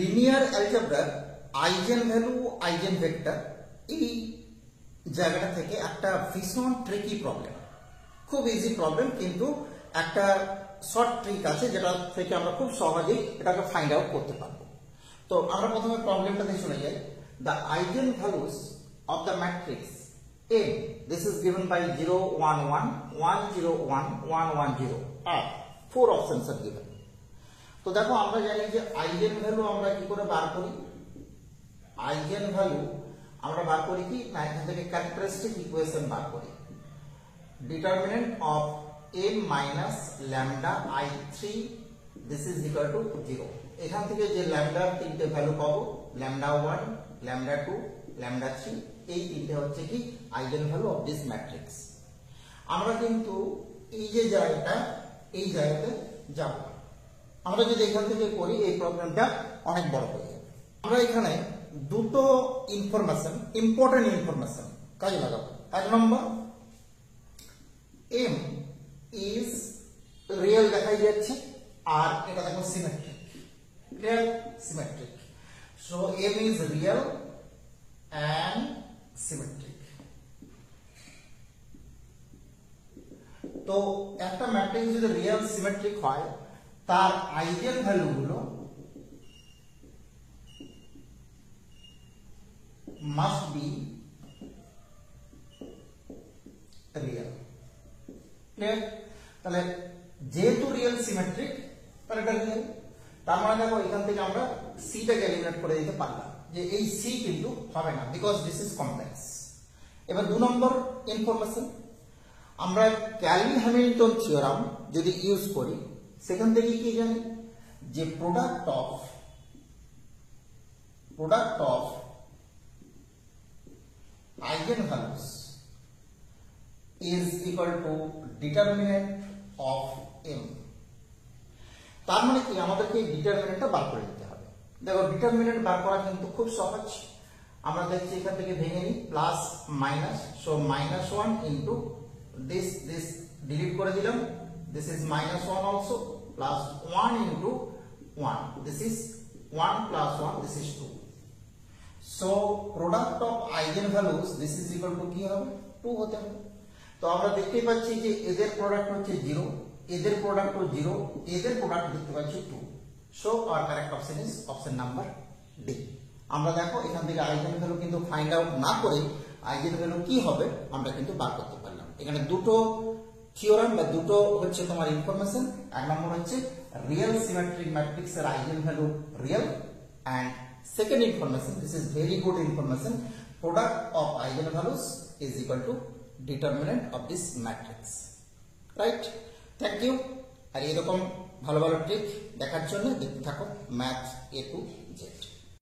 Linear অ্যালজেব্রার eigen value eigen vector এই জায়গাটা থেকে একটা ভীষণ ট্রিকি প্রবলেম, খুব ইজি প্রবলেম, কিন্তু একটা শর্ট ট্রিক আছে যেটা থেকে আমরা খুব সহজেই এটাকে ফাইন্ড আউট করতে পারবো। তো আমরা প্রথমে প্রবলেমটা দিয়ে শুনে যাই। The eigen values of the matrix M, this is given by 0 1 1 1 0 1 1 1 0 and 4 options are given. তো দেখো আমরা জানি যে আইজেন ভ্যালু আমরা কি করে বার করি। আইজেন ভ্যালু আমরা বার করি কি না, এখান থেকে ক্যারেক্টারিস্টিক ইকুয়েশন বার করি। Determinant of m minus lambda i3 this is equal two 0। এখান থেকে যে ল্যামডার তিনটে ভ্যালু পাবো, ল্যামডা 1 ল্যামডা 2 ল্যামডা 3, এই তিনটে হচ্ছে কি eigen value of this matrix. আমরা কিন্তু এই যে জায়গাটা, এই জায়গাতে যাব। আমরা যদি এখান থেকে করি এই প্রবলেমটা অনেক বড় হয়ে যাবে। আমরা এখানে দুটো ইনফরমেশন, ইম্পর্টেন্ট ইনফরমেশন কাজে লাগাবো। এক নম্বর, m ইজ রিয়েল দেখাই যাচ্ছে, আর এটা দেখো symmetric, real symmetric. So m is real and symmetric. তো একটা ম্যাট্রিক্স যদি রিয়েল সিমেট্রিক হয় তার আইজেন ভ্যালু গুলো মাস্ট বি রিয়েল। ক্লিয়ার? তাহলে যেহেতু রিয়েল সিমেট্রিক তাহলে এটা রিয়েল। তার মানে দেখো এখান থেকে আমরা সিটাকে এলিমিনেট করে দিতে পারলাম, যে এই সি কিন্তু হবে না, বিকজ দিস ইজ কমপ্লেক্স। এবার 2 নম্বর ইনফরমেশন, আমরা ক্যালি-হ্যামিল্টন থিওরাম যদি ইউজ করি সেখান থেকে কি জানি, যে product of eigen values is equal to determinant of m। তার মানে কি আমাদেরকে এই ডিটারমিনেন্টটা বার করে দিতে হবে। দেখো ডিটারমিনেন্ট বার করা কিন্তু খুব সহজ। আমরা দেখছি এখান থেকে ভেঙে নিই, plus minus, so -1 into this delete করে দিলাম, this is -1 also, plus 1 into 1, this is 1 plus 1, this is 2। So product of eigen values this is equal two কি হবে, 2 হতে হবে। তো আমরা দেখতে পাচ্ছি যে এদের প্রোডাক্ট হচ্ছে 0, এদের প্রোডাক্ট 0, এদের প্রোডাক্ট দেখতে পাচ্ছি 2। So our correct option is option number D. আমরা দেখো এখান থেকে আইজেন ভ্যালু কিন্তু ফাইন্ড আউট না করে আইজেন ভ্যালু কি হবে আমরা কিন্তু বার করতে পারলাম। এখানে দুটো থিওরাম বা দুটো হচ্ছে তোমার ইনফরমেশন। এক নম্বর হচ্ছে রিয়েল সিমেট্রিক ম্যাট্রিক্স এর eigen value real, and second information, this is very good information, product of eigen values is equal to determinant of this matrix. Right? Thank you. আর এরকম ভালো ভালো ট্রিক দেখার জন্য দেখতে থাকো ম্যাথ A to Z।